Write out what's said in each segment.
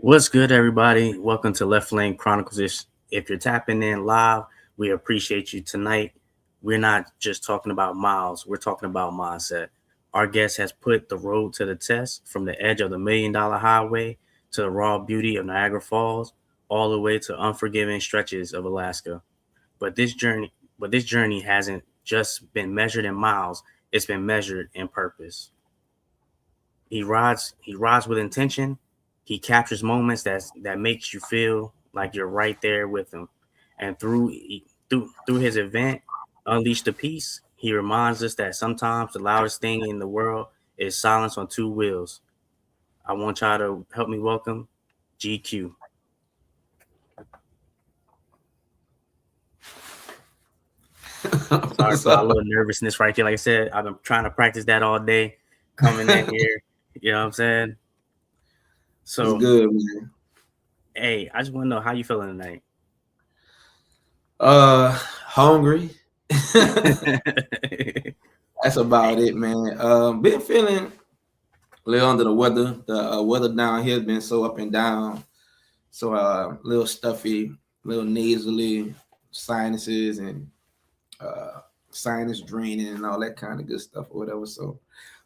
What's good, everybody? Welcome to Left Lane Chronicles. If you're tapping in live, we appreciate you tonight. We're not just talking about miles, we're talking about mindset. Our guest has put the road to the test from the edge of the $1 million highway to the raw beauty of Niagara Falls, all the way to unforgiving stretches of Alaska. But this journey, but this journey hasn't just been measured in miles, it's been measured in purpose. He rides with intention. He captures moments that makes you feel like you're right there with him. And through his event, Unleash the Peace, he reminds us that sometimes the loudest thing in the world is silence on two wheels. I want y'all to help me welcome GQ. Sorry What's for my up? little nervousness right there. Like I said, I've been trying to practice that all day, coming in here. You know what I'm saying? What's So, good, man? hey, I just want to know how you feeling tonight. Hungry. That's about it, man. Been feeling a little under the weather. The weather down here has been so up and down. So a little stuffy, little nasally, sinuses and uh sinus draining and all that kind of good stuff or whatever. So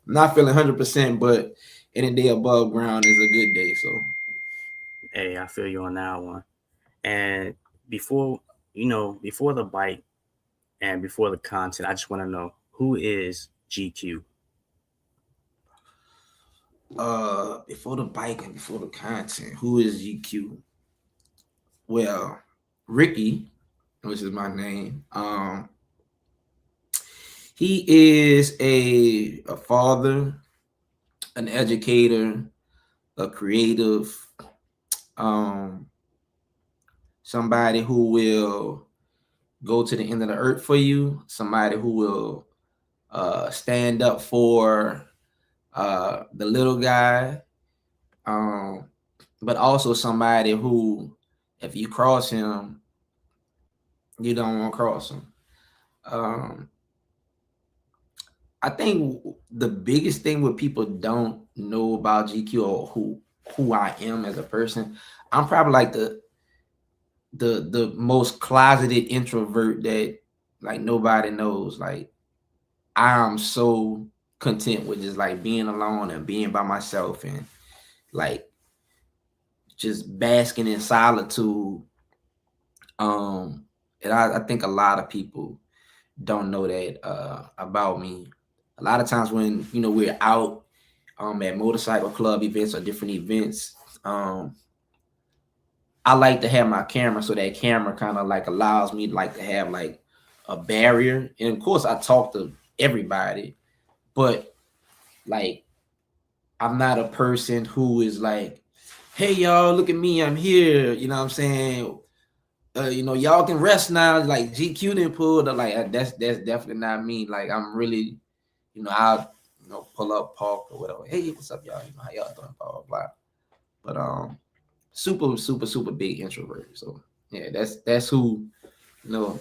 I'm not feeling 100%, but any day above ground is a good day. So Hey, I feel you on that one. And before before the bite and before the content, I just want to know who is GQ. before the bike and before the content, who is GQ? Well, Ricky, which is my name. He is a father, an educator, a creative, um, somebody who will go to the end of the earth for you, somebody who will stand up for the little guy, um, but also somebody who, if you cross him, you don't want to cross him. Um, I think the biggest thing what people don't know about GQ or who I am as a person, I'm probably like the most closeted introvert that like nobody knows. Like I'm so content with just like being alone and being by myself and like just basking in solitude. Um, and I think a lot of people don't know that about me. A lot of times when we're out at motorcycle club events or different events, um, I like to have my camera so that camera kind of like allows me like to have like a barrier. And of course, I talk to everybody, but like I'm not a person who is like, "Hey y'all, look at me, I'm here." You know what I'm saying? Y'all can rest now. Like GQ didn't pull the like that's definitely not me. Like I'm really, I'll pull up, park or whatever. Hey, what's up, y'all? How y'all doing? Blah blah blah. But super super super big introvert. So yeah, that's who you know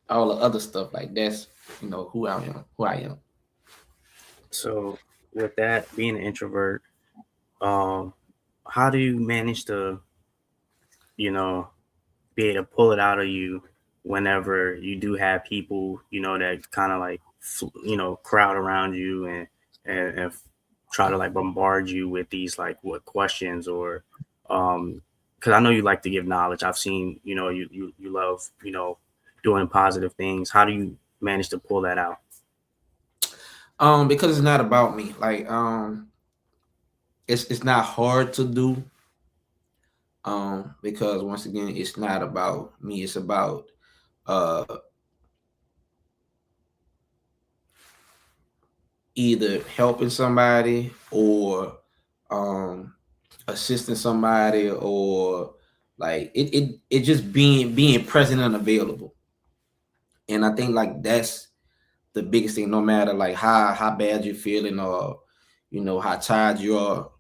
all the other stuff like that's who I am. So with that, being an introvert, um, how do you manage to, you know, be able to pull it out of you whenever you do have people, that kind of like, crowd around you and try to like bombard you with these like what questions or, because I know you like to give knowledge. I've seen, you love, doing positive things. How do you manage to pull that out? Because it's not about me. Like it's not hard to do. Because once again, it's not about me. It's about uh either helping somebody or um assisting somebody or like it just being present and available. And I think like that's the biggest thing, no matter like how bad you're feeling or how tired you are.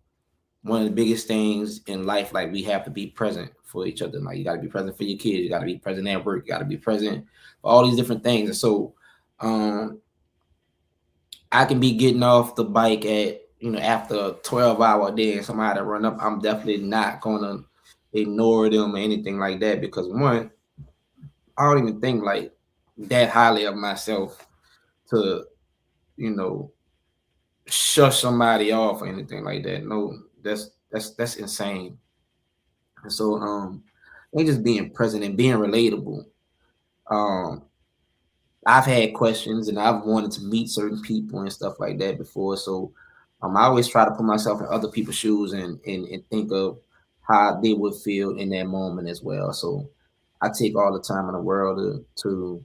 One of the biggest things in life, like we have to be present for each other. Like you got to be present for your kids, you got to be present at work, you got to be present for all these different things. And so um I can be getting off the bike at after a 12-hour day and somebody run up, I'm definitely not gonna ignore them or anything like that, because one, I don't even think like that highly of myself to, you know, shush somebody off or anything like that. No, that's insane. And so they just being present and being relatable. Um I've had questions and I've wanted to meet certain people and stuff like that before. So I always try to put myself in other people's shoes and think of how they would feel in that moment as well. So I take all the time in the world to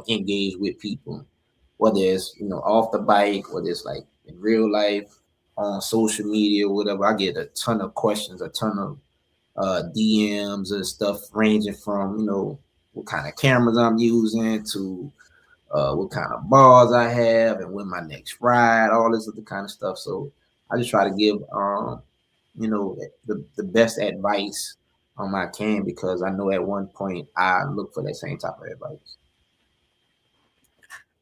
engage with people, whether it's off the bike, whether it's like in real life, on social media, whatever. I get a ton of questions, a ton of DMs and stuff, ranging from what kind of cameras I'm using to what kind of balls I have and when my next ride, all this other kind of stuff. So I just try to give the best advice I can, because I know at one point I look for that same type of advice.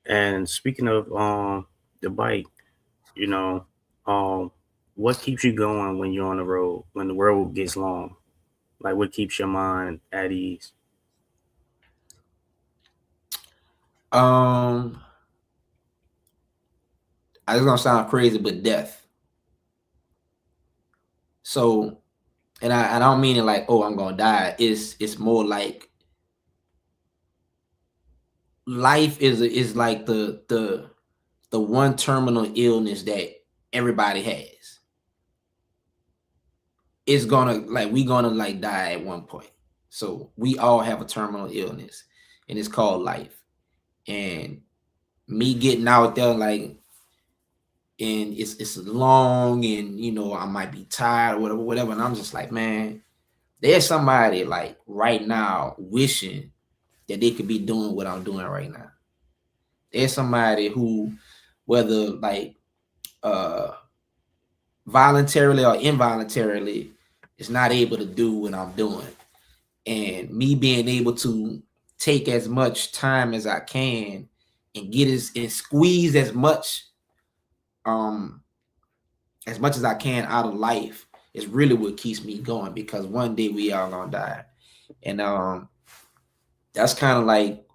And speaking of the bike, you know, um, what keeps you going when you're on the road, when the road gets long? Like what keeps your mind at ease? Um, it's gonna sound crazy, but death. So, and I don't mean it like, oh, I'm gonna die. It's more like life is like the one terminal illness that everybody has. It's gonna like we gonna like die at one point. So we all have a terminal illness, and it's called life. And me getting out there like, and it's long, and I might be tired or whatever, and I'm just like, man, there's somebody like right now wishing that they could be doing what I'm doing right now. There's somebody who, whether like uh voluntarily or involuntarily, is not able to do what I'm doing. And me being able to take as much time as I can and get and squeeze um as much as I can out of life is really what keeps me going, because one day we all gonna die. And that's kind of like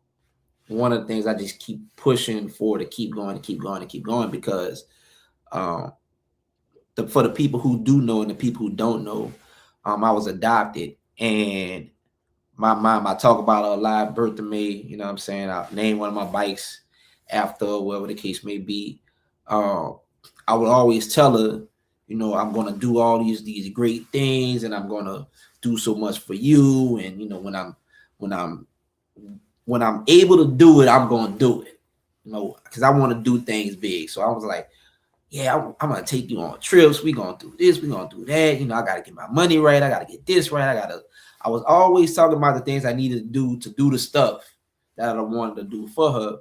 one of the things I just keep pushing for, to keep going, to keep going, to keep going, because um for the people who do know and the people who don't know, I was adopted, and my mom, I talk about her live birth to me. You know what I'm saying? I named one of my bikes after, whatever the case may be. Uh, I would always tell her, I'm gonna do all these great things, and I'm gonna do so much for you. And when I'm when I'm able to do it, I'm gonna do it. Because I want to do things big. So I was like, yeah, I'm gonna take you on trips. We gonna do this. We gonna do that. I gotta get my money right. I gotta get this right. I was always talking about the things I needed to do the stuff that I wanted to do for her.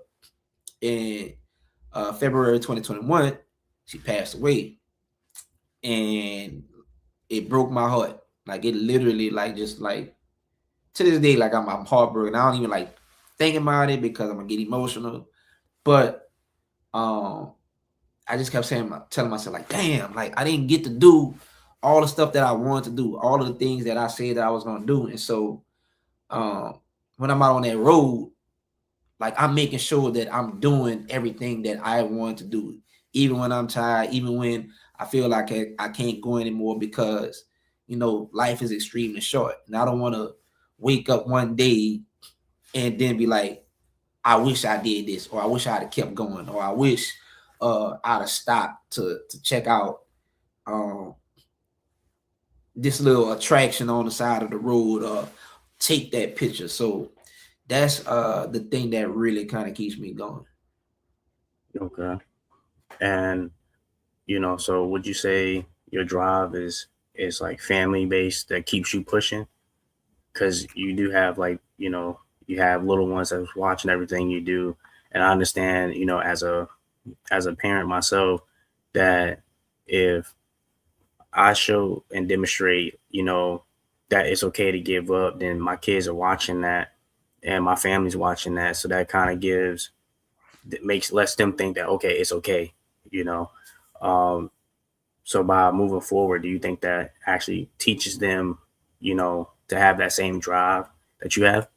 In February 2021, she passed away, and it broke my heart. Like, it literally, like, just like, to this day, like, I'm heartbroken. I don't even like thinking about it because I'm gonna get emotional. But um, I just kept telling myself, like, damn, like, I didn't get to do all the stuff that I wanted to do, all of the things that I said that I was gonna do. And so um, when I'm out on that road, like, I'm making sure that I'm doing everything that I want to do, even when I'm tired, even when I feel like I can't go anymore, because life is extremely short, and I don't want to wake up one day and then be like, I wish I did this, or I wish I'd have kept going, or I wish I'd have stopped to check out um, this little attraction on the side of the road, or take that picture. So that's the thing that really kind of keeps me going. Okay. And so would you say your drive is like family based that keeps you pushing? Because you do have like you have little ones that's watching everything you do, and I understand as a parent myself that if I show and demonstrate that it's okay to give up, then my kids are watching that and my family's watching that, so that kind of gives that makes lets them think that okay, it's okay, you know. Um, So by moving forward, do you think that actually teaches them, to have that same drive that you have?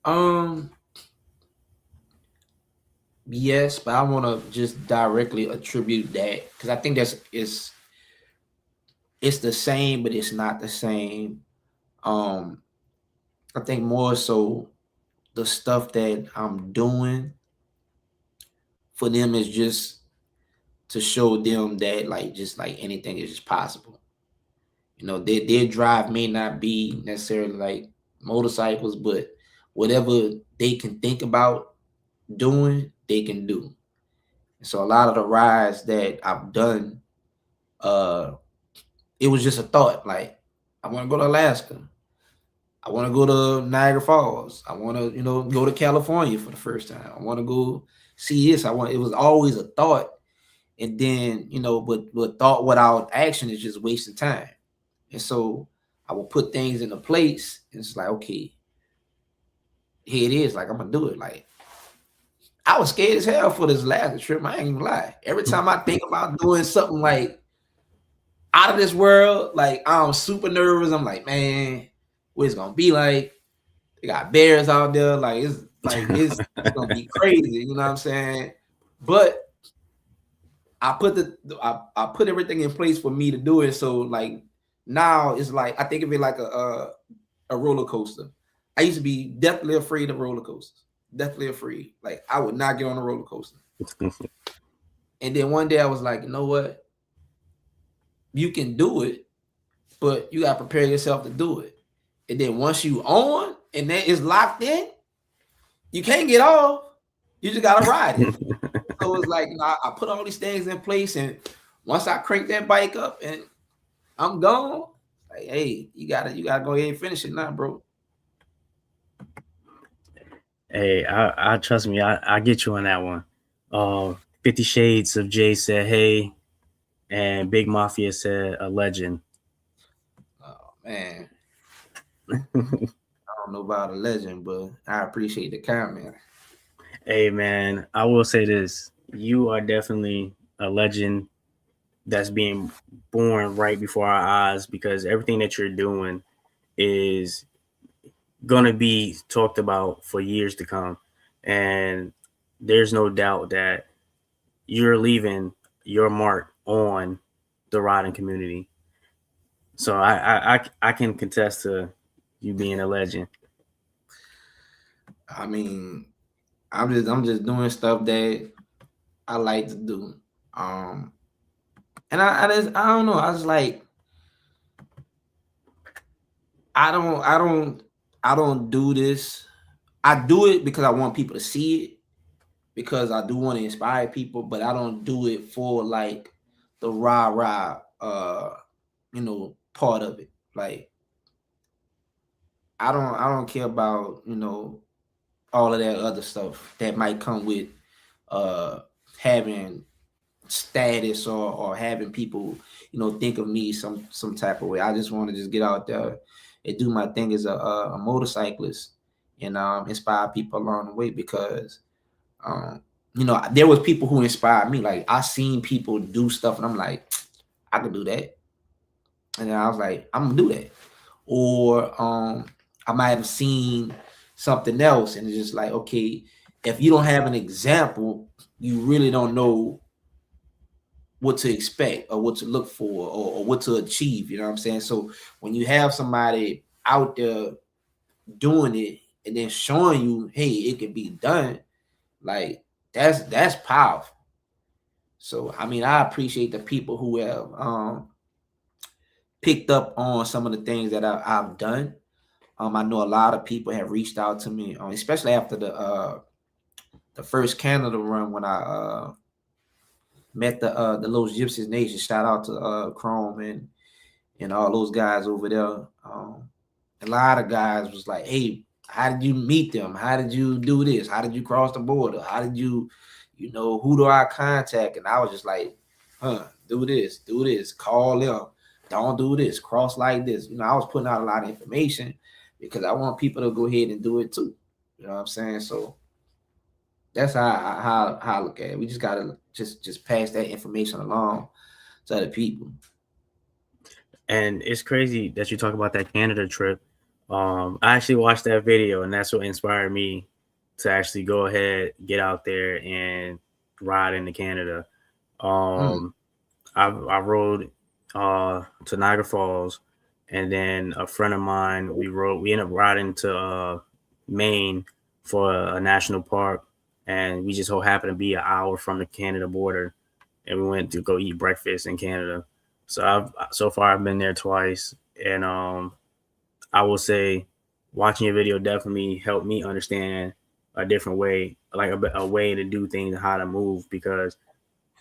Um, yes, but I want to just directly attribute that because I think it's the same, but it's not the same. Um, I think more so the stuff that I'm doing for them is just to show them that like just like anything is just possible. Their drive may not be necessarily like motorcycles, but whatever they can think about doing, they can do. So a lot of the rides that I've done, uh, it was just a thought. Like, I want to go to Alaska. I want to go to Niagara Falls. I want to, go to California for the first time. I want to go see this. It was always a thought. And then, but thought without action is just wasting time. And so I will put things into place. And it's like, okay, here it is. Like, I'm gonna do it. Like, I was scared as hell for this last trip. I ain't even lie. Every time I think about doing something like out of this world, like I'm super nervous. I'm like, man, what it's gonna be like? They got bears out there. It's gonna be crazy. You know what I'm saying? But I put everything in place for me to do it. So like now it's like I think of it like a roller coaster. I used to be definitely afraid of roller coasters. Definitely afraid. Like I would not get on a roller coaster. And then one day I was like, you know what? You can do it, but you gotta prepare yourself to do it. And then once you on and that is locked in, you can't get off. You just gotta ride it. So it's like I put all these things in place, and once I crank that bike up and I'm gone, like, hey, you gotta go ahead and finish it now, bro. Hey, I trust me, I get you on that one. 50 Shades of Jay said, hey, and Big Mafia said, a legend. Oh man, I don't know about a legend, but I appreciate the comment. Hey, man, I will say this. You are definitely a legend that's being born right before our eyes because everything that you're doing is going to be talked about for years to come. And there's no doubt that you're leaving your mark on the riding community. So I can contest to you being a legend. I mean, I'm just doing stuff that I like to do. Um, and I don't know. I was like, I don't I don't I don't do this. I do it because I want people to see it because I do want to inspire people, but I don't do it for like the rah part of it. Like I don't care about all of that other stuff that might come with uh having status or having people think of me some type of way. I just want to just get out there and do my thing as a motorcyclist and inspire people along the way because um there was people who inspired me. Like I seen people do stuff and I'm like, I could do that. And then I was like, I'm gonna do that. Or I might have seen something else and it's just like, okay, if you don't have an example, you really don't know what to expect or what to look for or what to achieve. You know what I'm saying? So when you have somebody out there doing it and then showing you, hey, it can be done, like that's powerful. So I mean, I appreciate the people who have picked up on some of the things that I've done. I know a lot of people have reached out to me, especially after the first Canada run when I met the little Gypsies Nation. Shout out to Chrome and all those guys over there. A lot of guys was like, "Hey, how did you meet them? How did you do this? How did you cross the border? How did you, who do I contact?" And I was just like, do this, call them, don't do this, cross like this." I was putting out a lot of information because I want people to go ahead and do it too. You know what I'm saying? So That's how I look at it. We just gotta just pass that information along to other people. And it's crazy that you talk about that Canada trip. I actually watched that video, and that's what inspired me to actually go ahead, get out there, and ride into Canada. Mm, Um, I rode to Niagara Falls, and then a friend of mine we ended up riding to Maine for a national park, and we just so happened to be an hour from the Canada border, and we went to go eat breakfast in Canada. So far I've been there twice, and I will say watching your video definitely helped me understand a different way, like a way to do things and how to move, because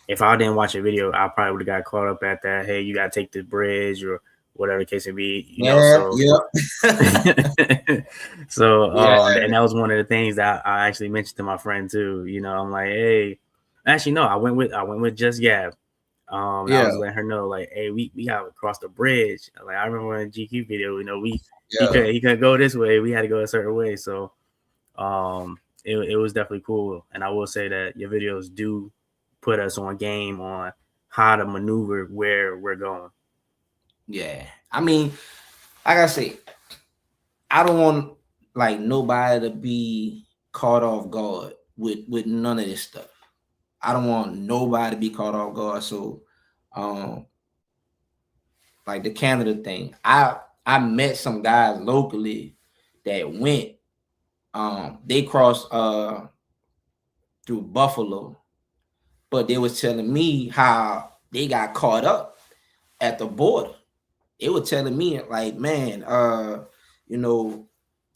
if I didn't watch a video, I probably would have got caught up at that. Hey, you got to take the bridge or whatever the case may be, yeah, So, yeah, yeah, and that was one of the things that I actually mentioned to my friend too. I'm like, hey, actually no, I went with Just Gab. And I yeah, was letting her know like, hey, we got to cross the bridge. Like I remember in the GQ video, we he yeah, couldn't go this way. We had to go a certain way. So it was definitely cool. And I will say that your videos do put us on game on how to maneuver where we're going. yeah. I mean, like I say, I don't want like nobody to be caught off guard with none of this stuff. I don't want nobody to be caught off guard. So, um, like the Canada thing, I met some guys locally that went. They crossed through Buffalo, but they was telling me how they got caught up at the border. They were telling me like, man, you know,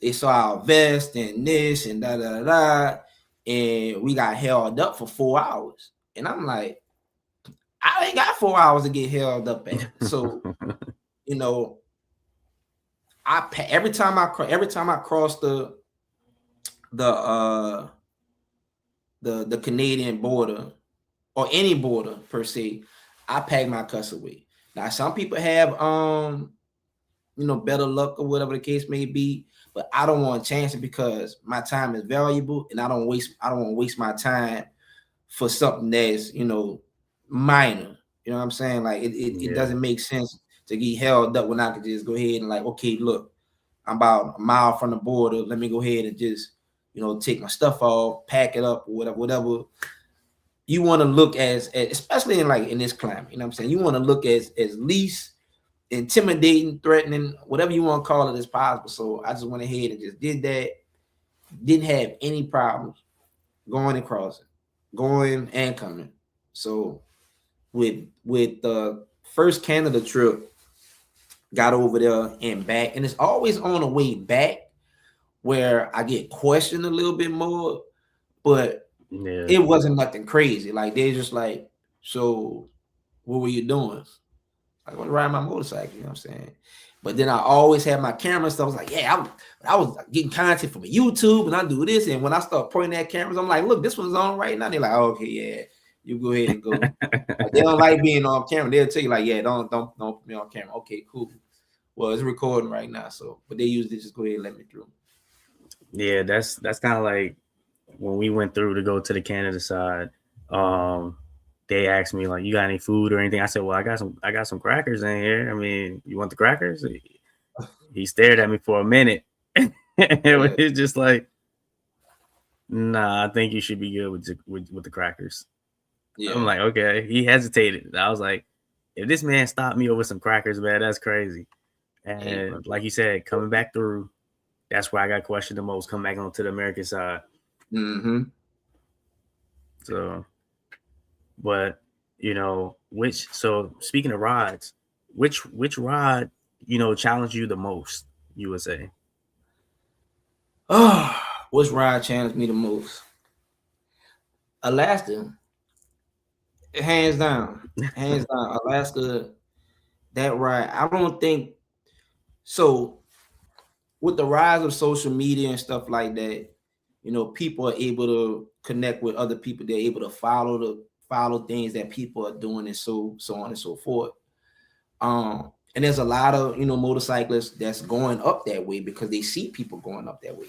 they saw our vest and this and da da da, and we got held up for 4 hours. And I'm like, I ain't got 4 hours to get held up at. So you know, every time I cross the uh the Canadian border or any border per se, I pack my cuss away. Now some people have better luck or whatever the case may be, but I don't want to chance it because my time is valuable and I don't want to waste my time for something that's minor. You know what I'm saying? Like it Yeah, doesn't make sense to get held up when I could just go ahead and like, okay, look, I'm about a mile from the border. Let me go ahead and just, take my stuff off, pack it up, or whatever you want to look as especially in this climate. You know what I'm saying? You want to look as least intimidating, threatening, whatever you want to call it as possible. So I just went ahead and just did that. Didn't have any problems going and crossing, going and coming. So with the first Canada trip, got over there and back, and it's always on the way back where I get questioned a little bit more, but yeah, it wasn't nothing crazy. Like they're just like, so what were you doing? I want to ride my motorcycle, you know what I'm saying? But then I always had my camera stuff. I was like, yeah, I was getting content from YouTube and I do this. And when I start pointing at cameras, I'm like, look, this one's on right now. They're like, oh, okay, yeah, you go ahead and go. Like, they don't like being on camera. They'll tell you, like, yeah, don't put me on camera. Okay, cool. Well, it's recording right now. So, but they usually just go ahead and let me through. yeah. That's kind of like when we went through to go to the Canada side. Um, they asked me like, "You got any food or anything?" I said, "Well, I got some crackers in here. I mean, you want the crackers?" He stared at me for a minute. Yeah, It's just like, nah, I think you should be good with the crackers. I'm yeah. like, okay. He hesitated. I was like, if this man stopped me over some crackers, man, that's crazy. Hey, bro. And like you said, coming back through, that's where I got questioned the most. Come back onto the American side. Mm-hmm. So, but which so speaking of rides, which ride challenged you the most? You would say. Oh, which ride challenged me the most? Alaska, hands down, hands down. Alaska, that ride. I don't think so. With the rise of social media and stuff like that, people are able to connect with other people. They're able to follow things that people are doing and so on and so forth. And there's a lot of motorcyclists that's going up that way because they see people going up that way.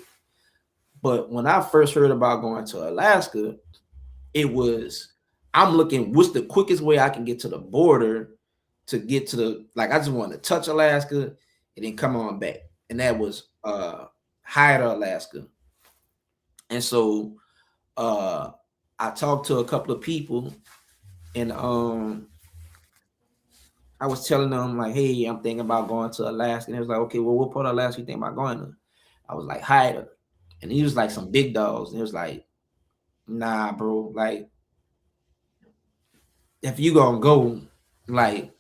But when I first heard about going to Alaska, it was I'm looking what's the quickest way I can get to the border to get to the like I just wanted to touch Alaska and then come on back. And that was Hyder, Alaska. And so uh I talked to a couple of people and I was telling them like, hey, I'm thinking about going to Alaska. And it was like, okay, well, what part of Alaska you think about going to? I was like, Hyder. And he was like some big dogs. And it was like, nah, bro. Like, if you gonna go, like,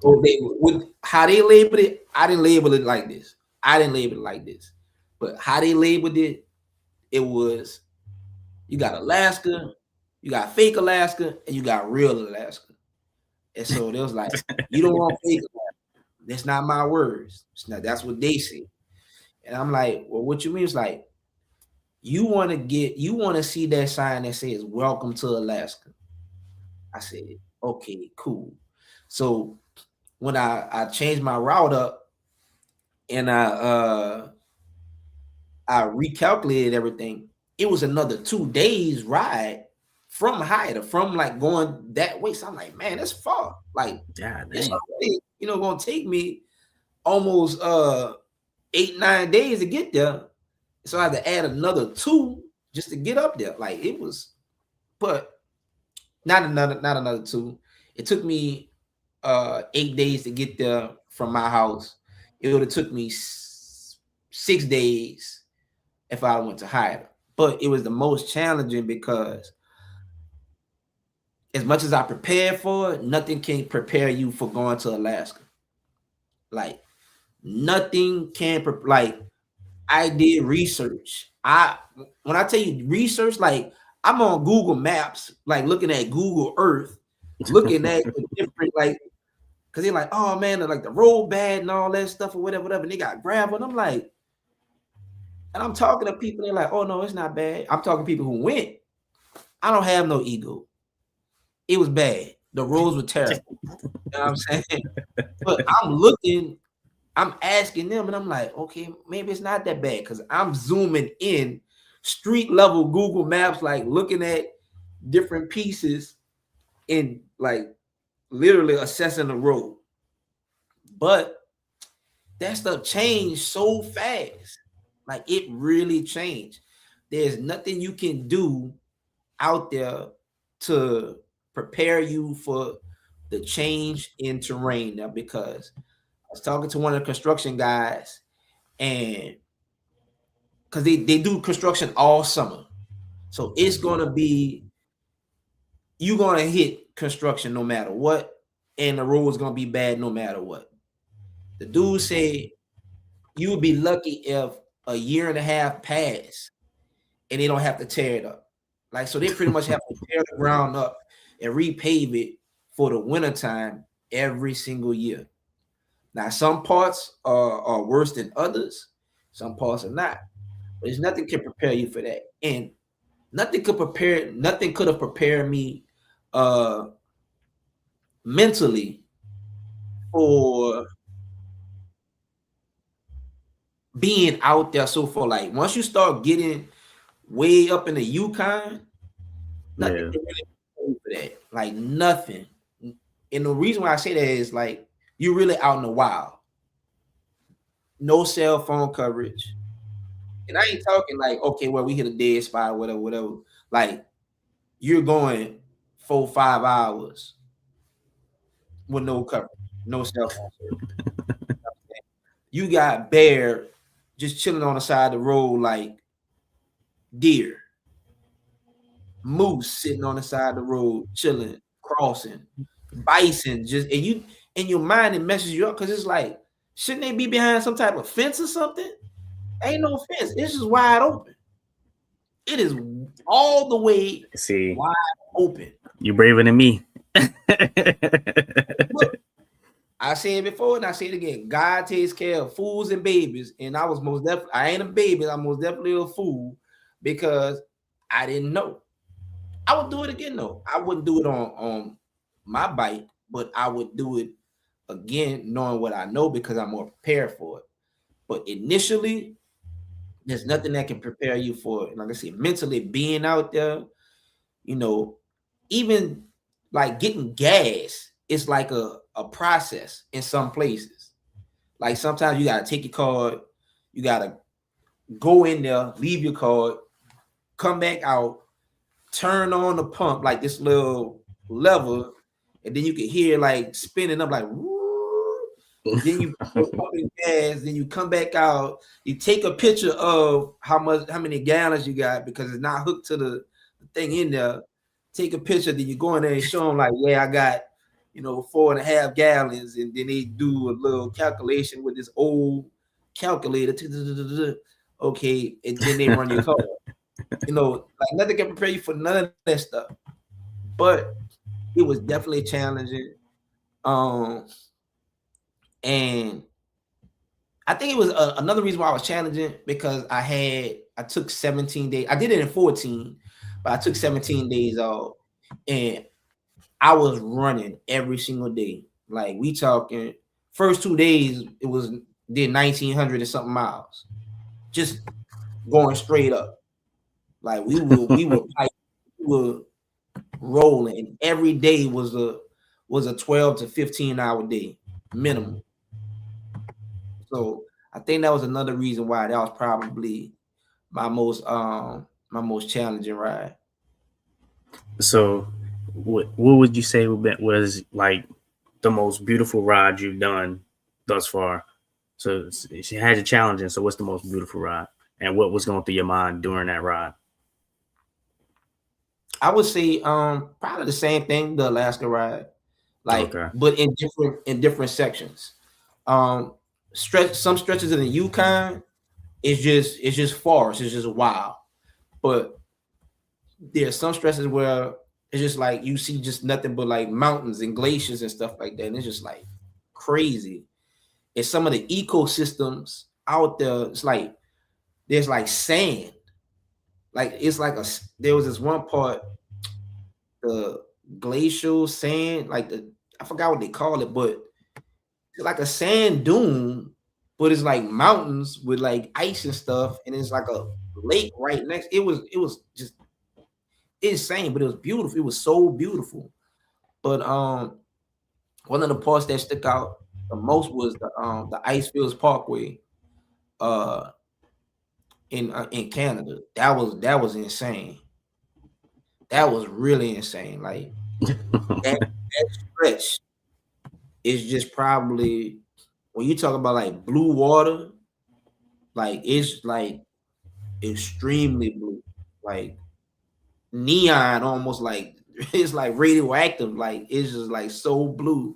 oh, they with how they labeled it, I didn't label it like this. I didn't label it like this. But how they labeled it, it was you got Alaska, you got fake Alaska, and you got real Alaska. And so they was like, you don't want fake Alaska. That's not my words. It's not, that's what they say. And I'm like, well, what you mean? It's like you want to see that sign that says welcome to Alaska. I said, okay, cool. So when I changed my route up and I recalculated everything, it was another 2 days ride from Haida, from like going that way. So I'm like, man, that's far. Like God it's dang. already, gonna take me almost 8-9 days to get there. So I had to add another 2 just to get up there. Like it was, but not another 2. It took me 8 days to get there from my house. It would have took me 6 days if I went to Hyder. But it was the most challenging because as much as I prepared for it, nothing can prepare you for going to Alaska. Like nothing can like I did research. When I tell you research, like I'm on Google Maps, like looking at Google Earth, looking at the different like because they're like, oh man, like the road bad and all that stuff or whatever, and they got gravel. And I'm like, and I'm talking to people, they're like, oh no, it's not bad. I'm talking to people who went. I don't have no ego. It was bad. The roads were terrible. You know what I'm saying? But I'm asking them, and I'm like, okay, maybe it's not that bad because I'm zooming in street level Google Maps, like looking at different pieces and like literally assessing the road. But that stuff changed so fast. Like it really changed. There's nothing you can do out there to prepare you for the change in terrain now because I was talking to one of the construction guys and because they do construction all summer. So it's gonna be you're gonna hit construction no matter what, and the road is gonna be bad no matter what. The dude said you would be lucky if a year and a half pass and they don't have to tear it up. Like so they pretty much have to tear the ground up and repave it for the wintertime every single year. Now some parts are worse than others, some parts are not. But there's nothing can prepare you for that. And nothing could have prepared me uh mentally for being out there so far. Like once you start getting way up in the Yukon, nothing Yeah. can really prepare you for that. Like nothing. And the reason why I say that is like you're really out in the wild. No cell phone coverage. And I ain't talking like, okay, well, we hit a dead spot, whatever. Like you're going 4-5 hours with no coverage, no cell phone service. You got bear just chilling on the side of the road like deer, moose sitting on the side of the road, chilling, crossing, bison just and you in your mind it messes you up because it's like, shouldn't they be behind some type of fence or something? Ain't no fence, it's just wide open. It is all the way See, wide open. you braver than me. Look, I said it before and I say it again. God takes care of fools and babies. And I was most definitely, I ain't a baby, I'm most definitely a fool because I didn't know. I would do it again though. I wouldn't do it on my bike, but I would do it again knowing what I know because I'm more prepared for it. But initially, There's nothing that can prepare you for, like I said, mentally being out there. You know, even like getting gas, it's like a process in some places. Like sometimes you gotta take your card, you gotta go in there, leave your card, come back out, turn on the pump like this little lever, and then you can hear like spinning up like woo. Then you pump in gas, then you come back out, you take a picture of how many gallons you got because it's not hooked to the thing in there. Take a picture, then you go in there and show them like, yeah, I got 4.5 gallons, and then they do a little calculation with this old calculator. Okay, and then they run your car. Like nothing can prepare you for none of that stuff. But it was definitely challenging. Um, and I think it was another reason why I was challenging because I took 17 days. I did it in 14, but I took 17 days off, and I was running every single day. Like we talking first 2 days, it was did 1,900 and something miles, just going straight up. Like we were rolling, and every day was a 12 to 15 hour day minimum. So I think that was another reason why that was probably my most challenging ride. So, what would you say was like the most beautiful ride you've done thus far? So she had you challenging. So what's the most beautiful ride, and what was going through your mind during that ride? I would say probably the same thing, the Alaska ride, like Okay. but in different sections. Um some stretches in the Yukon it's just forest, it's just wild. But there's some stretches where it's just like you see just nothing but like mountains and glaciers and stuff like that. And it's just like crazy. And some of the ecosystems out there, it's like there's like sand. Like it's like there was this one part, the glacial sand, like I forgot what they call it, but it's like a sand dune, but it's like mountains with like ice and stuff, and it's like a lake right next. It was just insane, but it was beautiful. It was so beautiful. But one of the parts that stuck out the most was the Icefields Parkway uh in Canada. That was insane. That was really insane. Like that stretch is just probably when you talk about like blue water, like it's like extremely blue, like neon, almost like it's like radioactive. Like it's just like so blue,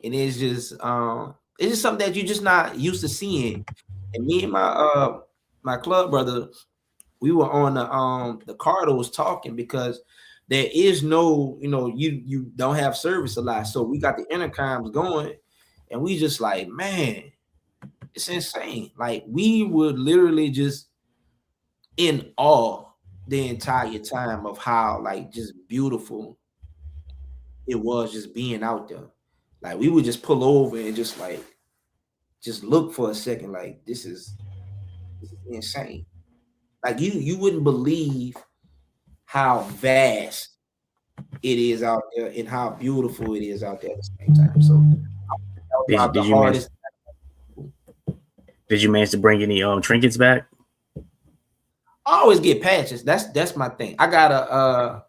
and it's just something that you're just not used to seeing. And me and my club brother, we were on the corridors talking because there is no, you don't have service a lot, so we got the intercoms going, and we just like, man, it's insane. Like we would literally just in awe the entire time of how like just beautiful it was just being out there. Like we would just pull over and just like just look for a second, like this is insane. Like you wouldn't believe how vast it is out there and how beautiful it is out there at the same time. So that was Did you about the did you manage hardest. did you manage to bring any trinkets back? I always get patches. That's my thing. I gotta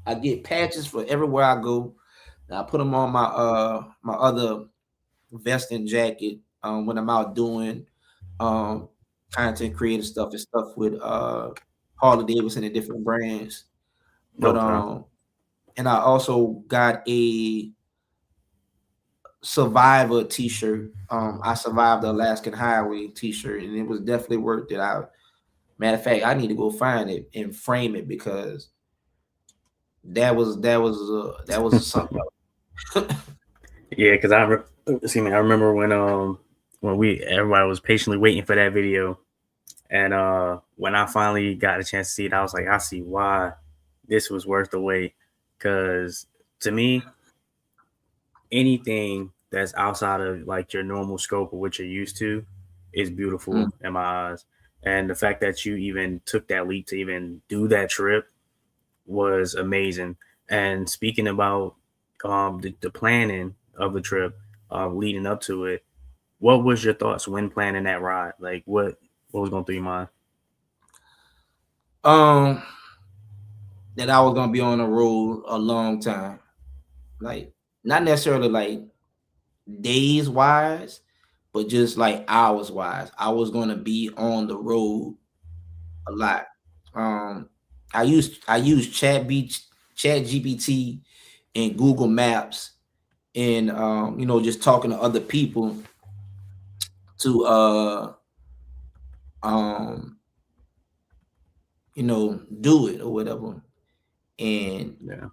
I get patches for everywhere I go. And I put them on my other vest and jacket when I'm out doing um content creative stuff and stuff with Harley Davidson and different brands. But Okay. and I also got a Survivor t-shirt. I survived the Alaskan Highway t-shirt, and it was definitely worth it. Matter of fact, I need to go find it and frame it because that was something else. Yeah, because excuse me, I remember when we everybody was patiently waiting for that video, and when I finally got a chance to see it, I was like, I see why this was worth the wait. Because to me, anything that's outside of like your normal scope of what you're used to is Mm, beautiful in my eyes. And the fact that you even took that leap to even do that trip was amazing. And speaking about the planning of the trip, leading up to it, what was your thoughts when planning that ride? Like what was going through your mind? Um, that I was gonna be on the road a long time. Like not necessarily like days wise, but just like hours wise. I was gonna be on the road a lot. Um, I use Chat GPT and Google Maps and just talking to other people to um do it or whatever. And Yeah.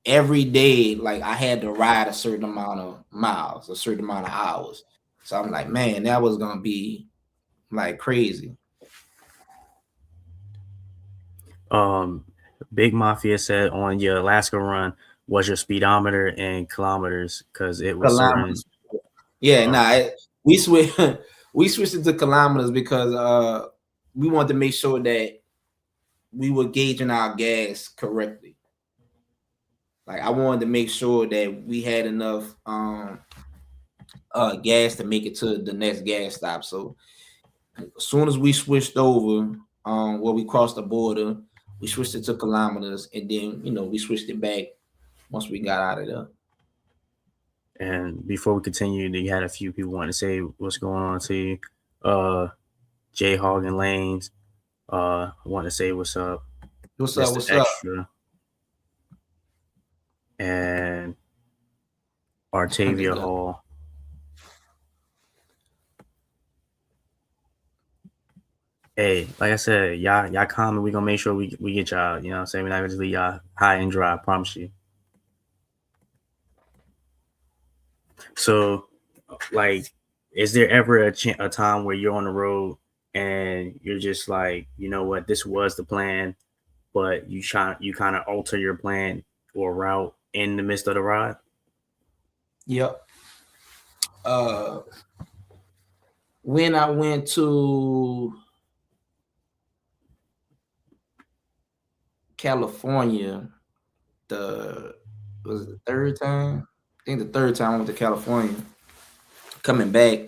every day, like I had to ride a certain amount of miles, a certain amount of hours. So I'm like, man, that was gonna be like crazy. Um, Big Mafia said on your Alaska run was your speedometer in kilometers because it was certain. Kilometers. Yeah, Okay. we switch we switched it to kilometers because we wanted to make sure that we were gauging our gas correctly. Like I wanted to make sure that we had enough gas to make it to the next gas stop. So as soon as we switched over, where we crossed the border, we switched it to kilometers, and then we switched it back once we got out of there. And before we continue, you had a few people want to say what's going on to you. Uh, J Hog and Lanes want to say what's up. What's up? Mr. What's up? Extra and They Artavia love. Hall. Hey, like I said, y'all comment. We gonna make sure we get y'all. You know what I'm saying? We're not gonna just leave y'all high and dry. I promise you. So, like, is there ever a time where you're on the road and you're just like, you know what, this was the plan, but you kind of alter your plan or route in the midst of the ride? Yep. Uh, when I went to California, the was it the third time? I think the third time I went to California. Coming back,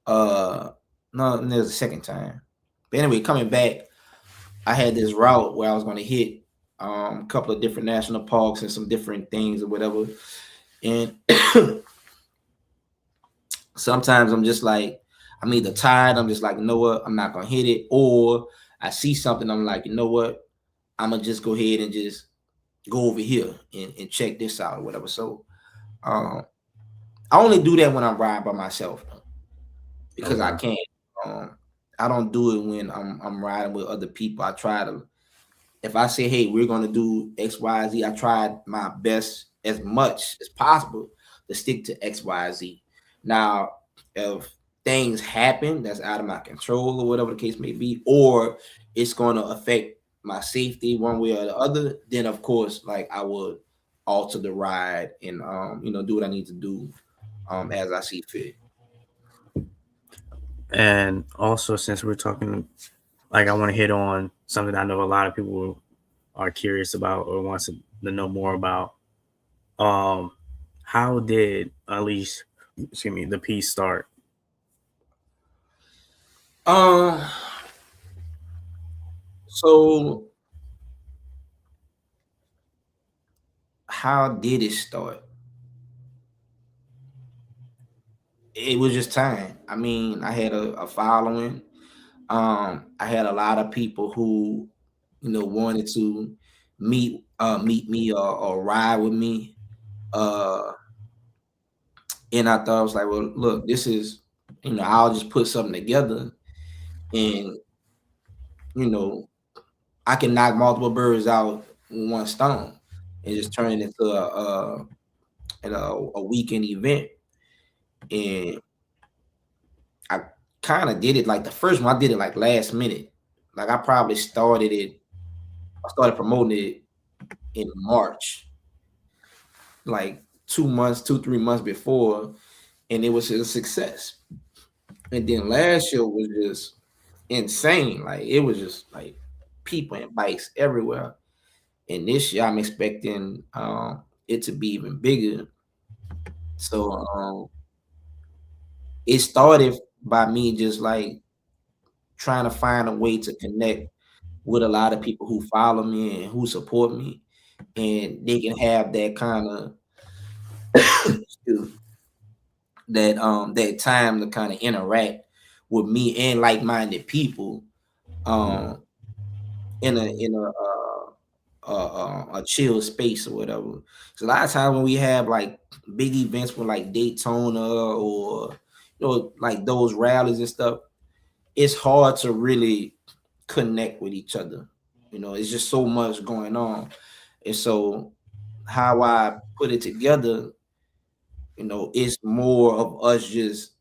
uh, no, there's a second time. But anyway, coming back, I had this route where I was going to hit a couple of different national parks and some different things or whatever. And sometimes I'm just like, I'm either tired, I'm just like, you know what, I'm not gonna hit it, or I see something, I'm like, you know what, I'm gonna just go ahead and just go over here and check this out or whatever. So um, I only do that when I'm riding by myself because I Okay. can't. Um, I don't do it when I'm riding with other people. I try to, if I say, hey, we're gonna do X, Y, Z, I tried my best as much as possible to stick to X, Y, Z. Now, if things happen that's out of my control or whatever the case may be, or it's gonna affect my safety one way or the other, then of course, like I would alter the ride and do what I need to do as I see fit. And also, since we're talking, like, I want to hit on something I know a lot of people are curious about or wants to know more about. Um, how did Unleash, excuse me, the piece start? Um, so how did it start? It was just time. I mean, I had a following. I had a lot of people who, wanted to meet me or ride with me. Uh, and I thought I was like, well, look, this is, I'll just put something together and, you know, I can knock multiple birds out with one stone and just turn it into a weekend event. And I kind of did it like the first one. I did it like last minute. Like I probably started it. I started promoting it in March, like 2 months, 3 months before, and it was a success. And then last year was just insane. Like it was just like people and bikes everywhere. And this year I'm expecting it to be even bigger. So it started by me just like trying to find a way to connect with a lot of people who follow me and who support me, and they can have that kind of that time to kind of interact with me and like-minded people um in a chill space or whatever. So a lot of times when we have like big events with like Daytona or like those rallies and stuff, it's hard to really connect with each other. It's just so much going on. And so how I put it together, it's more of us just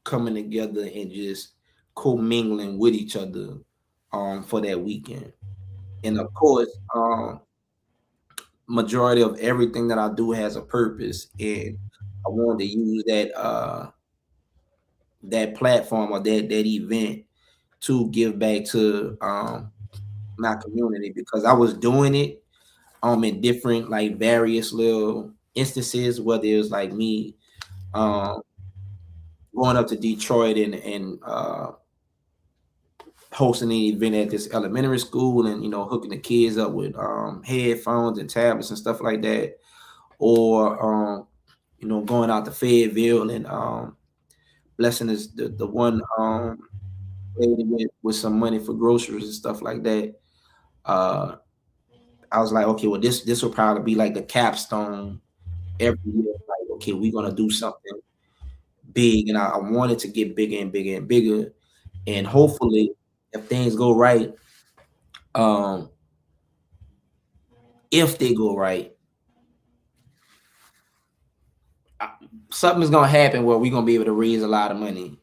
coming together and just commingling with each other for that weekend. And of course, majority of everything that I do has a purpose, and I wanted to use that platform or that event to give back to my community, because I was doing it in different like various little instances, whether it was like me um going up to Detroit and hosting an event at this elementary school, and hooking the kids up with headphones and tablets and stuff like that, or going out to Fayetteville and blessing the one lady with some money for groceries and stuff like that. uh I was like, okay, well, this will probably be like the capstone every year. Like, okay, we're gonna do something big, and I want it to get bigger and bigger and bigger. And hopefully, if things go right, um, if they go right, I- something's gonna happen where we're gonna be able to raise a lot of money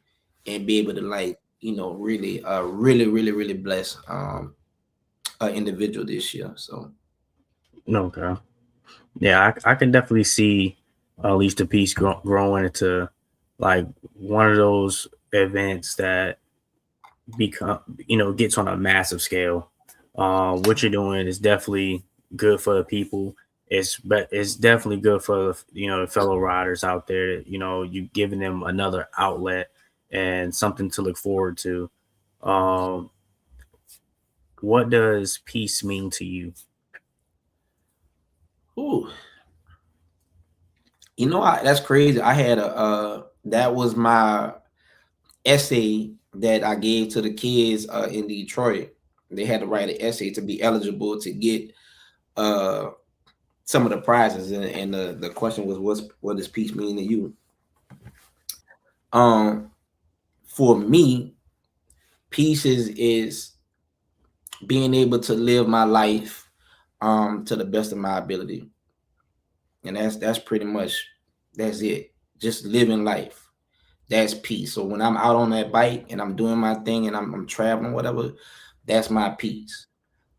and be able to like really, really bless an individual this year. So Okay. Yeah, I can definitely see at least the piece growing into like one of those events that become gets on a massive scale. What you're doing is definitely good for the people. It's definitely good for fellow riders out there. You giving them another outlet and something to look forward to. Um, what does peace mean to you? ooh, that's crazy. I had that was my essay that I gave to the kids in Detroit. They had to write an essay to be eligible to get uh, some of the prizes, and the question was, what does peace mean to you? Um, for me, peace is being able to live my life to the best of my ability, and that's pretty much that's it. Just living life. That's peace. So when I'm out on that bike and I'm doing my thing and I'm traveling, whatever, that's my peace.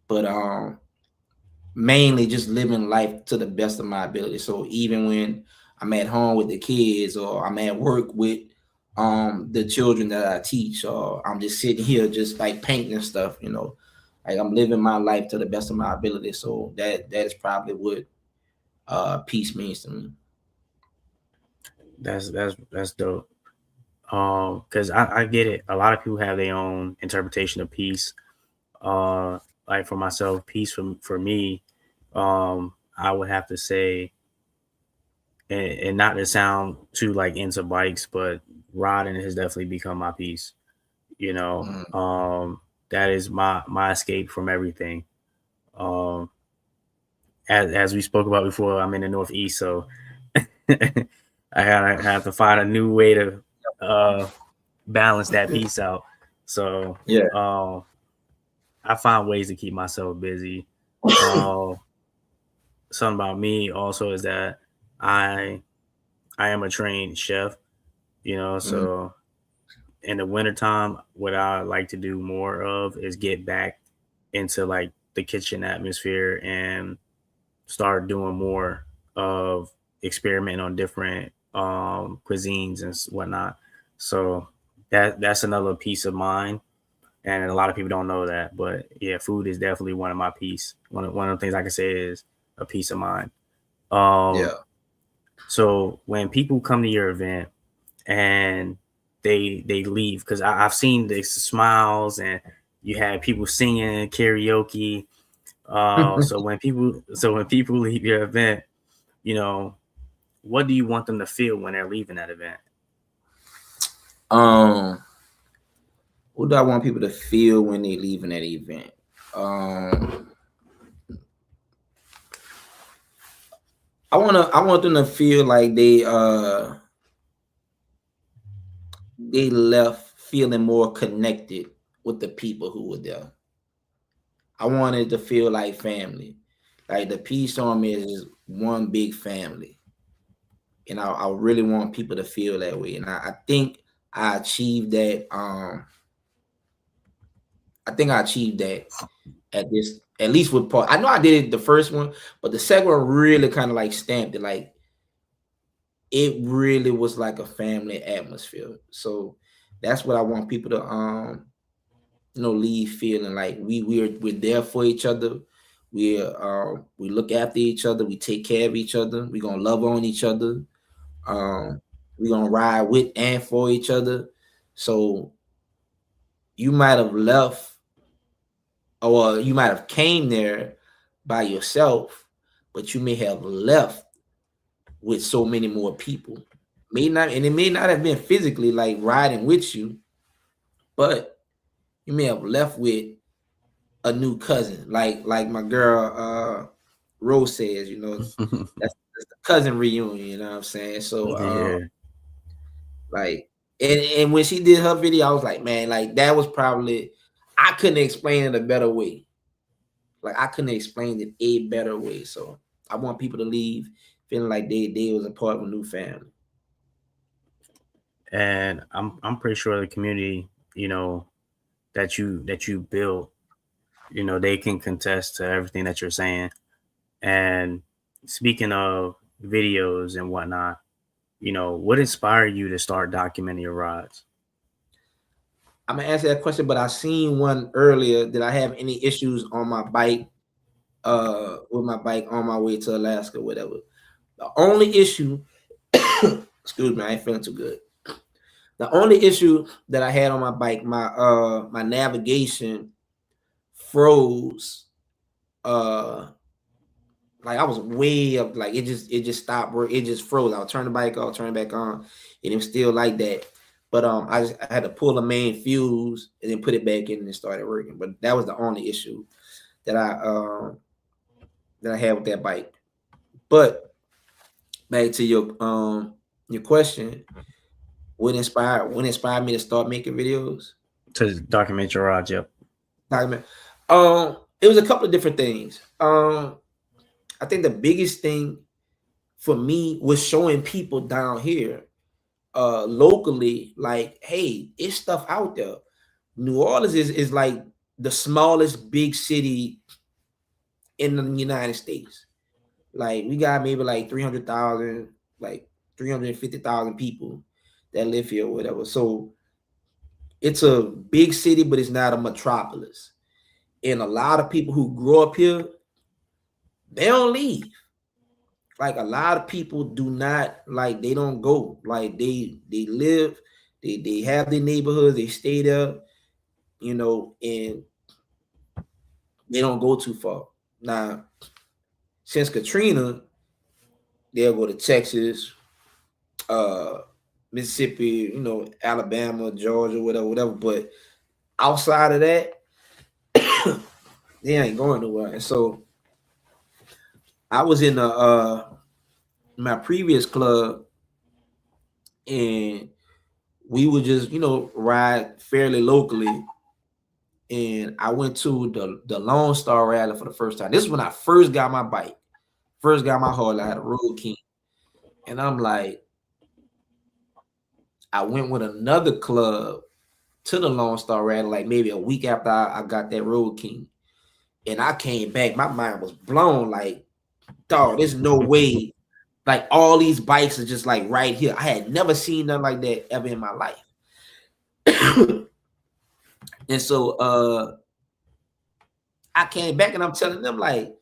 But mainly just living life to the best of my ability. So even when I'm at home with the kids, or I'm at work with the children that I teach, or I'm just sitting here just like painting and stuff, like I'm living my life to the best of my ability. So that is probably what peace means to me. That's dope. Because I get it. A lot of people have their own interpretation of peace. Like for myself, peace for me, I would have to say, and not to sound too like into bikes, but riding has definitely become my peace. You know, Mm. that is my escape from everything. Um, as we spoke about before, I'm in the Northeast, so I gotta have to find a new way to uh, balance that piece out. So Yeah. uh, I find ways to keep myself busy. Uh, Something about me also is that I I am a trained chef, Mm. so in the wintertime, what I like to do more of is get back into like the kitchen atmosphere and start doing more of experimenting on different cuisines and whatnot. So that's another piece of mine. and a lot of people don't know that. But yeah, food is definitely one of my piece. One of the things I can say is a piece of mind. Um, Yeah. so when people come to your event and they leave, because I've seen the smiles and you had people singing karaoke. So when people leave your event, you know, what do you want them to feel when they're leaving that event? um, what do I want people to feel when they leaving that event? Um, I want them to feel like they left feeling more connected with the people who were there. I wanted to feel like family. Like the Peace Army is one big family. And I really want people to feel that way. And I think I achieved that. I think I achieved that at this, at least with part. I know I did it the first one, but the second one really kind of like stamped it. Like it really was like a family atmosphere. So that's what I want people to leave feeling like we're there for each other. We look after each other, we take care of each other, we're gonna love on each other. Um we're gonna ride with and for each other. So you might have left, or you might have came there by yourself, but you may have left with so many more people. May not, and it may not have been physically like riding with you, but you may have left with a new cousin, like my girl Rose says, that's the cousin reunion, you know what I'm saying? So Yeah. like, and when she did her video, I was like, man, like that was probably, I couldn't explain it a better way. Like I couldn't explain it a better way. So I want people to leave feeling like they was a part of a new family. And I'm pretty sure the community, that you built, they can contest to everything that you're saying. And speaking of videos and whatnot, what inspired you to start documenting your rides? I'm gonna answer that question, but I seen one earlier. Did I have any issues on my bike? With my bike on my way to Alaska, whatever. The only issue, excuse me, I ain't feeling too good. The only issue that I had on my bike, my navigation froze. Uh, like I was way up, like it just stopped work. It just froze. I'll turn the bike off, turn it back on, and it was still like that. But I had to pull the main fuse and then put it back in and it started working. But that was the only issue that I had with that bike. But back to your question, what inspired me to start making videos? To document your rides? Yep. Document. It was a couple of different things. I think the biggest thing for me was showing people down here, locally, like, hey, it's stuff out there. New Orleans is like the smallest big city in the United States. Like we got maybe like 300,000, like 350,000 people that live here or whatever. So it's a big city, but it's not a metropolis. And a lot of people who grow up here, they don't leave. Like a lot of people do not, like they don't go. Like they live, they have their neighborhoods, they stay there, and they don't go too far. Now, since Katrina, they'll go to Texas, uh Mississippi, Alabama, Georgia, whatever. But outside of that, they ain't going nowhere. And so I was in my previous club, and we would just, ride fairly locally. And I went to the Lone Star Rally for the first time. This is when I first got my bike, first got my Harley. I had a Road King, and I'm like, I went with another club to the Lone Star Rally, like maybe a week after I got that Road King. And I came back, my mind was blown. Like, dog, there's no way. Like all these bikes are just like right here. I had never seen nothing like that ever in my life. And so I came back and I'm telling them like,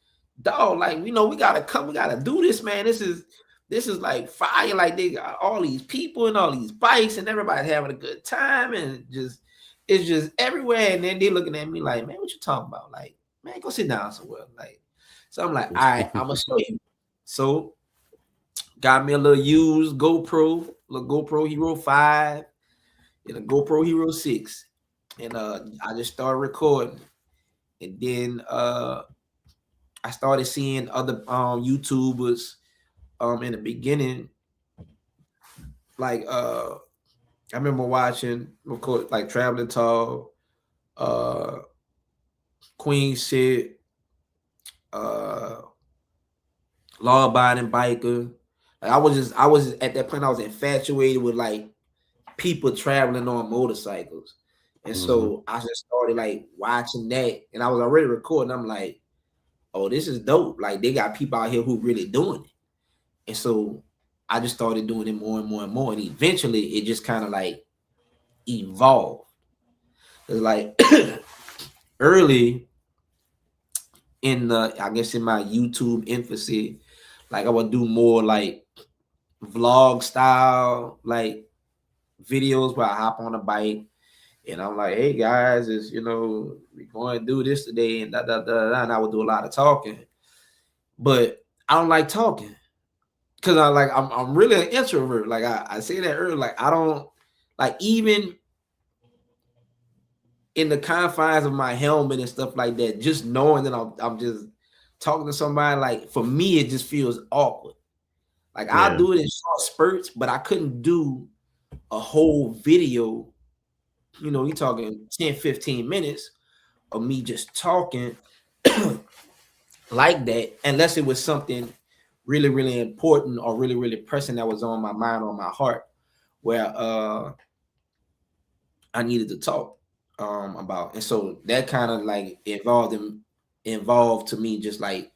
dog, like we gotta come, we gotta do this, man. This is like fire. Like they got all these people and all these bikes and everybody's having a good time and just it's just everywhere. And then they looking at me like, man, what you talking about? Like, man, go sit down somewhere. Like, so I'm like, all right, I'm gonna show you. So got me a little used GoPro, little GoPro Hero 5 and a GoPro Hero 6. And I just started recording. And then I started seeing other YouTubers in the beginning. Like I remember watching, of course, like Traveling Tall, uh Queen Sid, uh Law Abiding Biker. Like I was at that point I was infatuated with like people traveling on motorcycles. And Mm-hmm. so I just started like watching that and I was already recording. I'm like, oh, this is dope. Like they got people out here who really doing it. And so I just started doing it more and more and more. And eventually it just kind of like evolved. It's like early in the, I guess in my YouTube infancy, like I would do more like vlog style, like videos where I hop on a bike and I'm like, hey guys, is we going to do this today and and I would do a lot of talking. But I don't like talking. Cause I'm really an introvert. Like I say that earlier. Like I don't like even in the confines of my helmet and stuff like that, just knowing that I'm just talking to somebody, like for me, it just feels awkward. Like I'll Yeah. do it in short spurts, but I couldn't do a whole video, you're talking 10, 15 minutes of me just talking like that, unless it was something really, really important or really, really pressing that was on my mind or my heart where I needed to talk about. And so that kind of like involved to me just like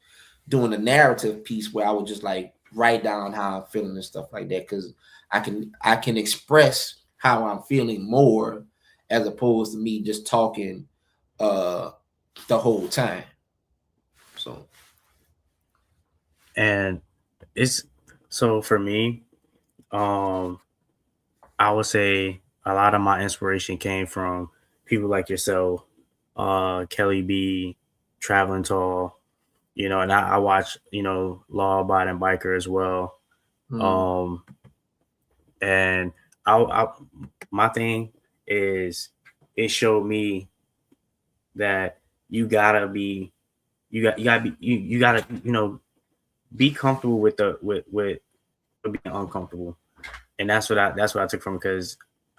doing a narrative piece where I would just like write down how I'm feeling and stuff like that. Cause I can express how I'm feeling more as opposed to me just talking uh the whole time. So And it's so for me, um, I would say a lot of my inspiration came from people like yourself, Kelly B, Traveling Tall, and I watch, Law Abiding Biker as well. mm, Um, and I my thing is it showed me that you gotta be, you gotta, be comfortable with with being uncomfortable, and that's what I took from it because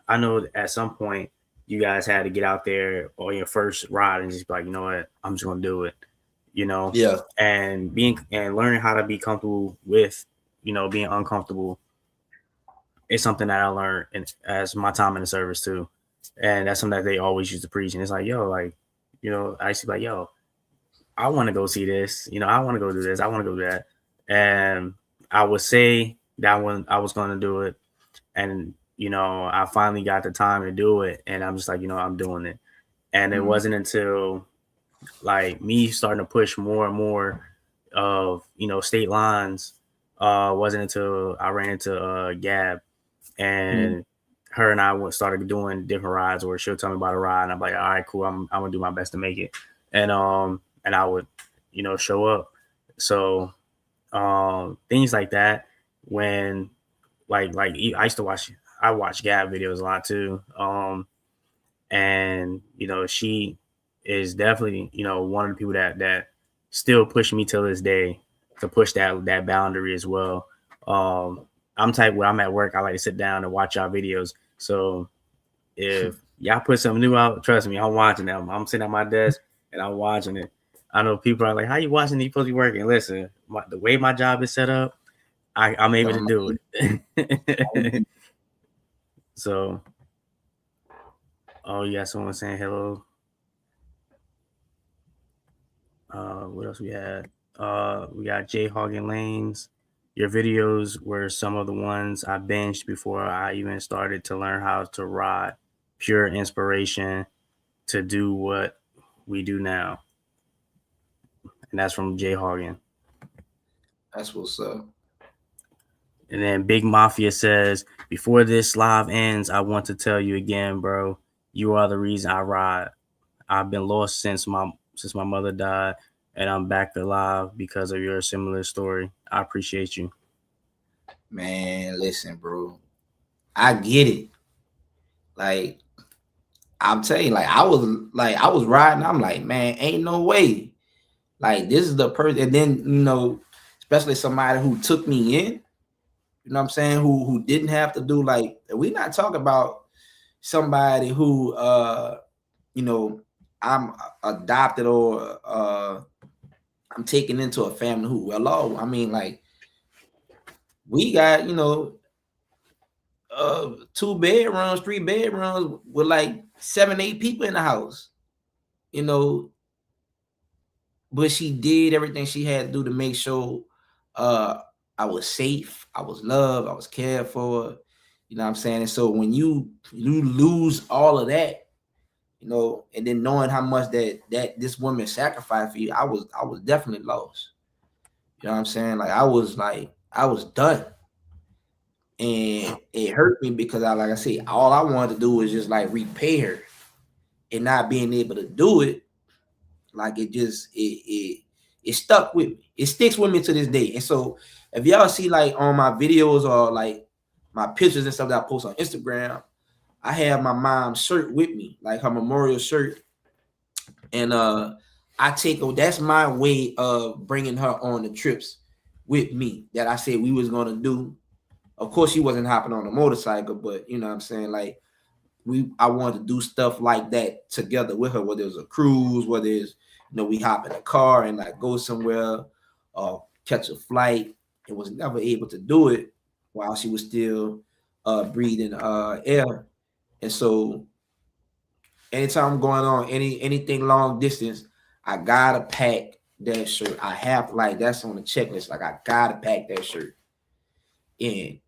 I know at some point you guys had to get out there on your first ride and just be like, you know what, I'm just gonna do it, you know, yeah. and learning how to be comfortable with, being uncomfortable is something that I learned as my time in the service too, and that's something that they always used to preach, and it's like, yo, like, I used to be like, yo, I want to go see this, I want to go do this, I want to go do that, and I would say that when I was going to do it, and I finally got the time to do it, and I'm just like, I'm doing it, and it Mm, wasn't until like me starting to push more and more of state lines, wasn't until I ran into Gab, mm, and her and I started doing different rides, or she'll tell me about a ride, and I'm like, all right, cool, I'm gonna do my best to make it, and I would show up. So things like that, when I used to watch Gab videos a lot too, and she is definitely one of the people that still push me till this day to push that boundary as well. um I'm type where I'm at work, I like to sit down and watch y'all videos, so if y'all put something new out, trust me, I'm watching them. I'm sitting at my desk and I'm watching it. I know people are like, how you watching, you supposed to be working? Listen, the way my job is set up, I'm able to don't do it. mind. So, oh, you got someone saying hello. What else we had? We got Jay Hogging Lanes. Your videos were some of the ones I binged before I even started to learn how to ride. Pure inspiration. to do what we do now. And that's from Jay Hagen. That's what's up. And then Big Mafia says, before this live ends, I want to tell you again, bro, you are the reason I ride. I've been lost since my mother died, and I'm back alive because of your similar story. I appreciate you. Man, listen, bro. I get it. Like, I'm telling you, I was riding. I'm like, man, ain't no way. Like, this is the person. And then, especially somebody who took me in, you know what I'm saying, who didn't have to do, like, we not talking about somebody who you know, I'm adopted or I'm taken into a family who well off. I mean, like, we got, 2 bedrooms, 3 bedrooms with like 7, 8 people in the house, you know, but she did everything she had to do to make sure uh I was safe, I was loved, I was cared for, you know what I'm saying? And so when you lose all of that, and then knowing how much that this woman sacrificed for you, I was definitely lost. You know what I'm saying? Like I was done. And it hurt me because like I said, all I wanted to do was just like repay her, and not being able to do it, like it stuck with me. It sticks with me to this day. And so if y'all see like on my videos or like my pictures and stuff that I post on Instagram, I have my mom's shirt with me, like her memorial shirt. And I take that's my way of bringing her on the trips with me that I said we was gonna do. Of course, she wasn't hopping on a motorcycle, but you know what I'm saying, like I wanted to do stuff like that together with her, whether it's a cruise, whether it's we hop in a car and like go somewhere or catch a flight. It was never able to do it while she was still breathing air. And so anytime I'm going on anything long distance, I gotta pack that shirt. I have, like, that's on the checklist. Like, I gotta pack that shirt. And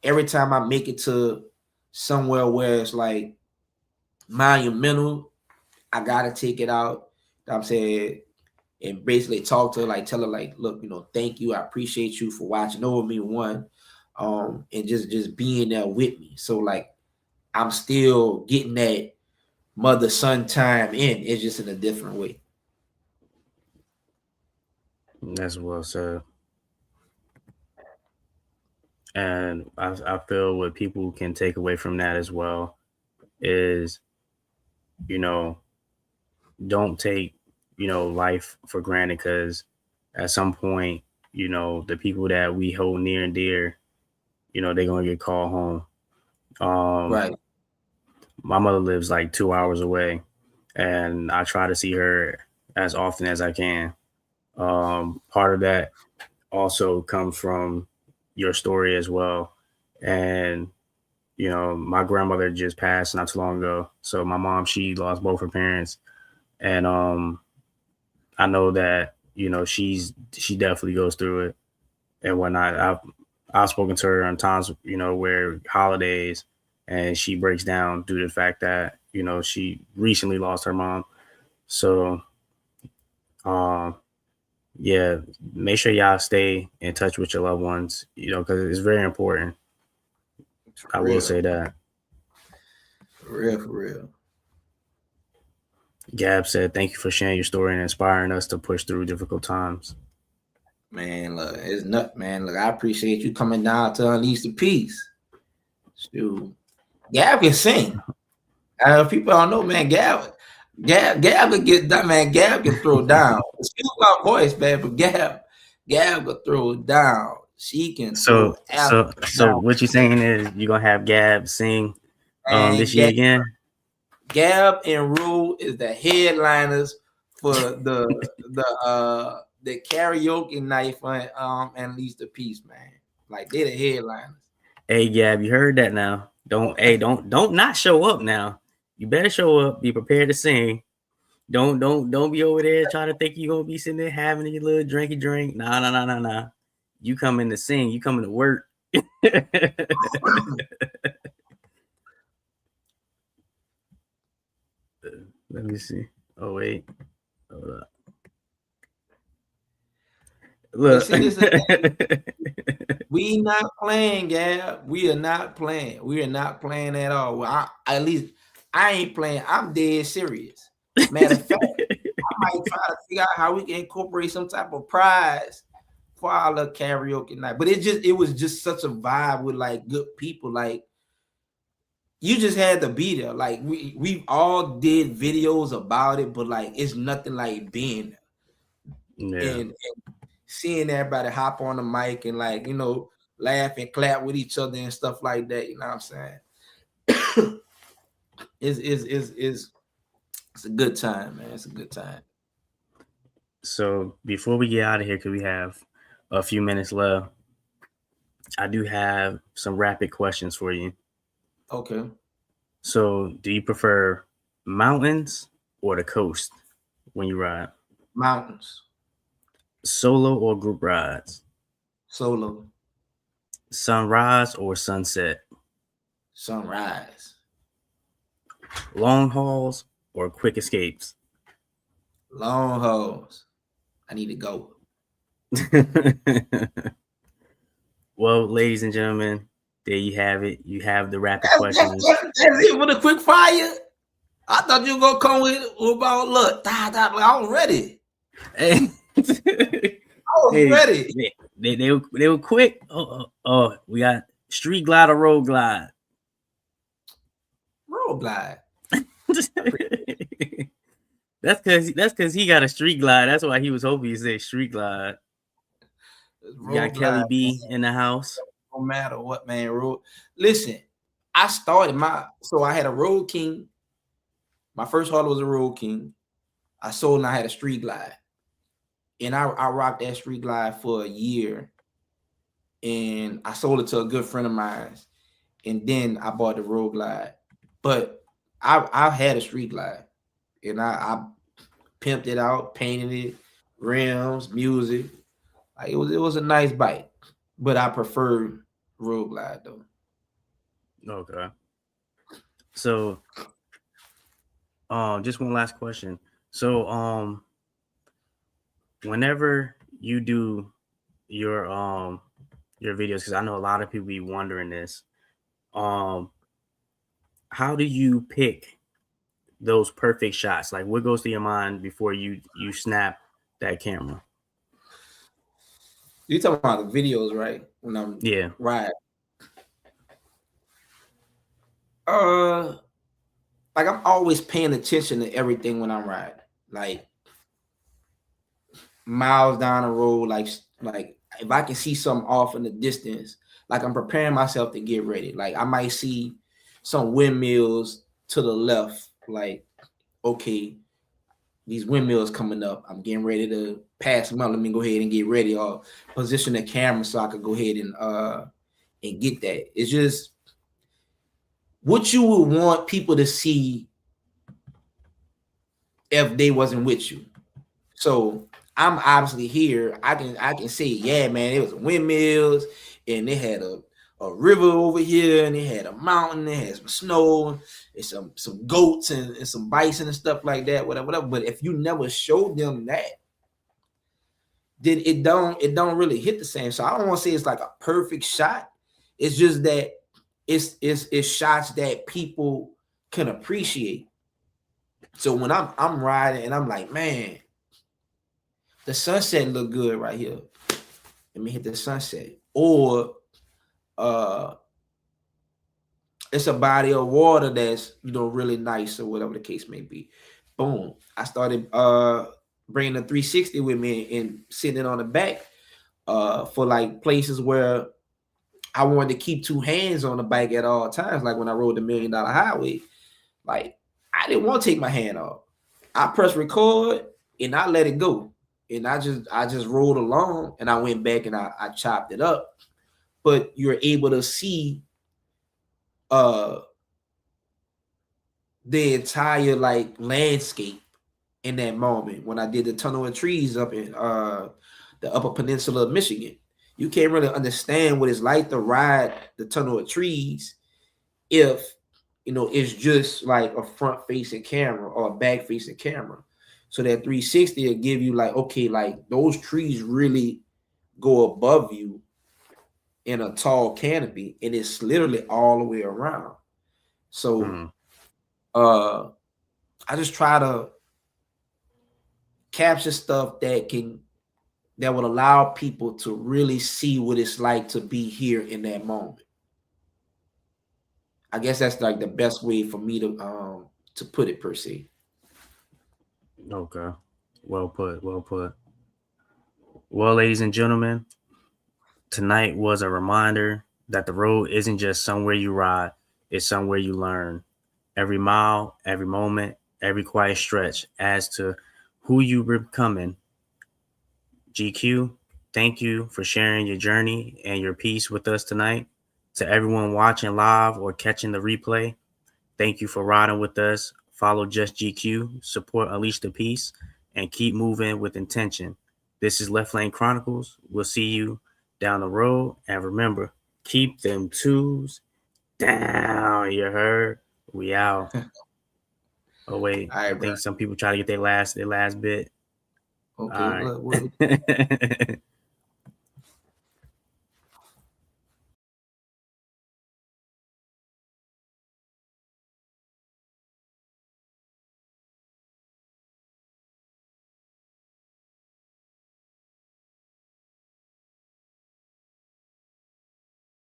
every time I make it to somewhere where it's like monumental, I gotta take it out. You know what I'm saying, and basically talk to her, like tell her, like, look, thank you. I appreciate you for watching over me, one, and just being there with me. So like I'm still getting that mother son time in. It's just in a different way. That's well said. And I feel what people can take away from that as well is, you know, don't take, life for granted, because at some point, the people that we hold near and dear, they're going to get called home. Right. My mother lives like 2 hours away, and I try to see her as often as I can. Part of that also comes from your story as well. And, my grandmother just passed not too long ago. So my mom, she lost both her parents. And I know that, she definitely goes through it and whatnot. I've spoken to her on times, where holidays, and she breaks down due to the fact that, she recently lost her mom. So um yeah, make sure y'all stay in touch with your loved ones, because it's very important. For I will real. say that. For real, for real. Gab said, thank you for sharing your story and inspiring us to push through difficult times. Man, look, it's nut, man. Look, I appreciate you coming down to Unleash the Peace. Shoot. Gab can sing. People don't know, man. Gab can get done, man. Gab can throw down. Excuse my voice, man, but Gab can throw down. She can So throw so absolutely so down. what you saying is you're gonna have Gab sing And this year again? Gab and Rue is the headliners for the karaoke night for Unleash the Peace, man. Like, they the headliners. Hey Gab, you heard that now. Don't not show up now. You better show up, be prepared to sing. Don't be over there trying to think you're gonna be sitting there having your little drinky drink. Nah. You coming to sing, you coming to work. Let me see. Oh wait. Hold up. But Look. see, this is we not playing, Gab. We are not playing. We are not playing at all. Well, at least I ain't playing. I'm dead serious. Matter of fact, I might try to figure out how we can incorporate some type of prize for our little karaoke night. But it was just such a vibe with like good people. Like you just had to be there. Like we all did videos about it, but like it's nothing like being there. Yeah. And seeing everybody hop on the mic and like, laugh and clap with each other and stuff like that. You know what I'm saying? Is it's a good time, man. It's a good time. So before we get out of here, because we have a few minutes left, I do have some rapid questions for you. Okay. So, do you prefer mountains or the coast when you ride? Mountains. Solo or group rides? Solo. Sunrise or sunset? Sunrise. Long hauls or quick escapes? Long hauls. I need to go. Well, ladies and gentlemen, there you have it. You have the rapid questions. That's it for the quick fire. I thought you were gonna come with about look. I was ready. Hey, I was ready. they were quick. Oh, we got street glide or road glide. Road glide. That's because he got a street glide. That's why he was hoping you say street glide. You got Kelly B in the house. No matter what, man. Road. Listen, I had a Road King. My first Harley was a Road King. I sold and I had a street glide. And I rocked that street glide for a year. And I sold it to a good friend of mine. And then I bought the Road Glide. But I had a street glide. And I pimped it out, painted it, rims, music. Like it was a nice bike. But I prefer Road Glide though. Okay. So just one last question. So whenever you do your videos, because I know a lot of people be wondering this, how do you pick those perfect shots? Like what goes through your mind before you snap that camera? You talking about the videos, right? When I'm Yeah. riding. Like I'm always paying attention to everything when I'm riding. Like miles down the road, like if I can see something off in the distance, like I'm preparing myself to get ready. Like I might see some windmills to the left, like, okay, these windmills coming up. I'm getting ready to pass them out. Let me go ahead and get ready or position the camera so I could go ahead and get that. It's just what you would want people to see if they wasn't with you. So I'm obviously here. I can say, yeah, man, it was windmills and they had a river over here and they had a mountain, they had some snow and some goats and some bison and stuff like that, whatever. But if you never showed them that, then it don't really hit the same. So I don't want to say it's like a perfect shot. It's just that it's shots that people can appreciate. So when I'm riding and I'm like, man, the sunset look good right here. Let me hit the sunset. Or it's a body of water that's really nice or whatever the case may be. Boom. I started bringing the 360 with me and sitting on the back for like places where I wanted to keep two hands on the bike at all times. Like when I rode the $1 Million Highway, like I didn't want to take my hand off. I pressed record and I let it go. And I just rolled along and I went back and I chopped it up. But you're able to see the entire like landscape in that moment when I did the tunnel of trees up in the Upper Peninsula of Michigan. You can't really understand what it's like to ride the tunnel of trees if it's just like a front facing camera or a back facing camera. So that 360 will give you like, okay, like those trees really go above you in a tall canopy, and it's literally all the way around. So Mm. uh I just try to capture stuff that would allow people to really see what it's like to be here in that moment. I guess that's like the best way for me to put it per se. Okay. Well put. Well put. Well, ladies and gentlemen, tonight was a reminder that the road isn't just somewhere you ride, it's somewhere you learn. Every mile, every moment, every quiet stretch adds to who you are becoming. GQ, thank you for sharing your journey and your piece with us tonight. To everyone watching live or catching the replay, thank you for riding with us. Follow Just GQ, support Unleash the Peace, and keep moving with intention. This is Left Lane Chronicles. We'll see you down the road. And remember, keep them twos down. You heard? We out. Oh wait, All I right, bro. think some people try to get their last bit. Okay, All what, right.